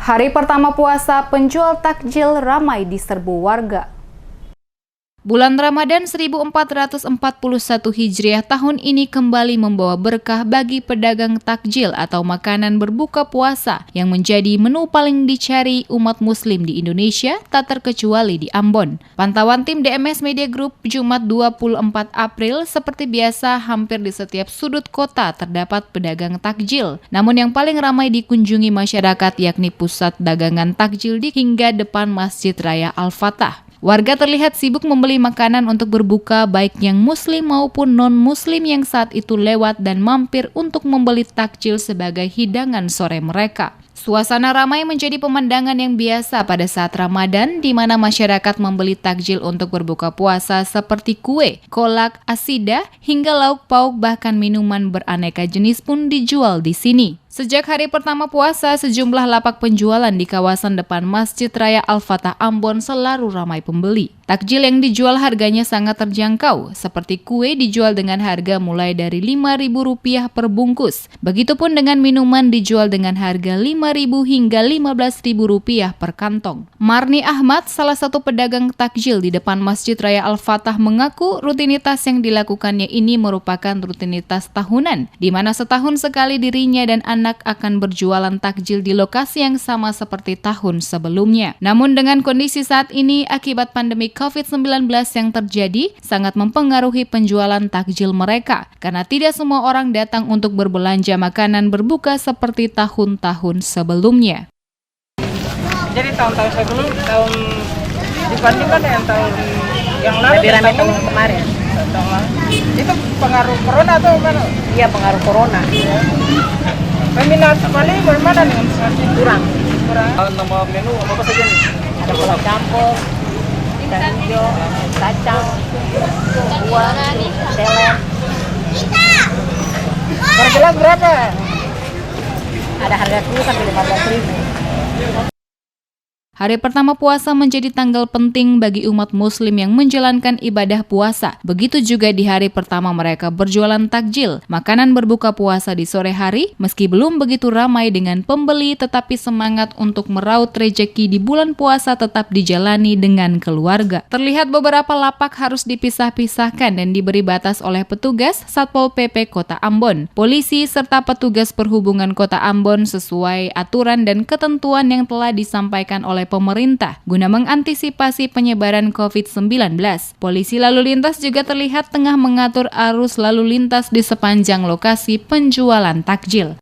Hari pertama puasa, penjual takjil ramai diserbu warga. Bulan Ramadan 1441 Hijriah tahun ini kembali membawa berkah bagi pedagang takjil atau makanan berbuka puasa yang menjadi menu paling dicari umat muslim di Indonesia, tak terkecuali di Ambon. Pantauan tim DMS Media Group Jumat 24 April, seperti biasa hampir di setiap sudut kota terdapat pedagang takjil. Namun yang paling ramai dikunjungi masyarakat yakni pusat dagangan takjil hingga depan Masjid Raya Al-Fatah. Warga terlihat sibuk membeli makanan untuk berbuka, baik yang muslim maupun non-muslim yang saat itu lewat dan mampir untuk membeli takjil sebagai hidangan sore mereka. Suasana ramai menjadi pemandangan yang biasa pada saat Ramadan, di mana masyarakat membeli takjil untuk berbuka puasa seperti kue, kolak, asidah, hingga lauk pauk, bahkan minuman beraneka jenis pun dijual di sini. Sejak hari pertama puasa, sejumlah lapak penjualan di kawasan depan Masjid Raya Al-Fatah Ambon selalu ramai pembeli. Takjil yang dijual harganya sangat terjangkau, seperti kue dijual dengan harga mulai dari Rp5.000 per bungkus. Begitupun dengan minuman dijual dengan harga Rp5.000 hingga Rp15.000 per kantong. Marni Ahmad, salah satu pedagang takjil di depan Masjid Raya Al-Fatah, mengaku rutinitas yang dilakukannya ini merupakan rutinitas tahunan, di mana setahun sekali dirinya dan anak akan berjualan takjil di lokasi yang sama seperti tahun sebelumnya. Namun dengan kondisi saat ini akibat pandemi COVID-19 yang terjadi sangat mempengaruhi penjualan takjil mereka karena tidak semua orang datang untuk berbelanja makanan berbuka seperti tahun-tahun sebelumnya. Jadi tahun-tahun sebelum, dibandingkan dengan tahun yang lalu, lebih ramai tahun kemarin. Itu pengaruh corona atau mana? Iya, pengaruh corona. Peminat paling bagaimana dengan sekarang? Kurang. Nama menu apa saja nih? Ada kolak campur, ikan hijau, kacang, buah, seleng. Per gelas berapa? Ada harga 10 sampai 15.000. Hari pertama puasa menjadi tanggal penting bagi umat muslim yang menjalankan ibadah puasa. Begitu juga di hari pertama mereka berjualan takjil, makanan berbuka puasa di sore hari, meski belum begitu ramai dengan pembeli, tetapi semangat untuk meraup rejeki di bulan puasa tetap dijalani dengan keluarga. Terlihat beberapa lapak harus dipisah-pisahkan dan diberi batas oleh petugas Satpol PP Kota Ambon, polisi, serta petugas perhubungan Kota Ambon sesuai aturan dan ketentuan yang telah disampaikan oleh pemerintah guna mengantisipasi penyebaran COVID-19. Polisi lalu lintas juga terlihat tengah mengatur arus lalu lintas di sepanjang lokasi penjualan takjil.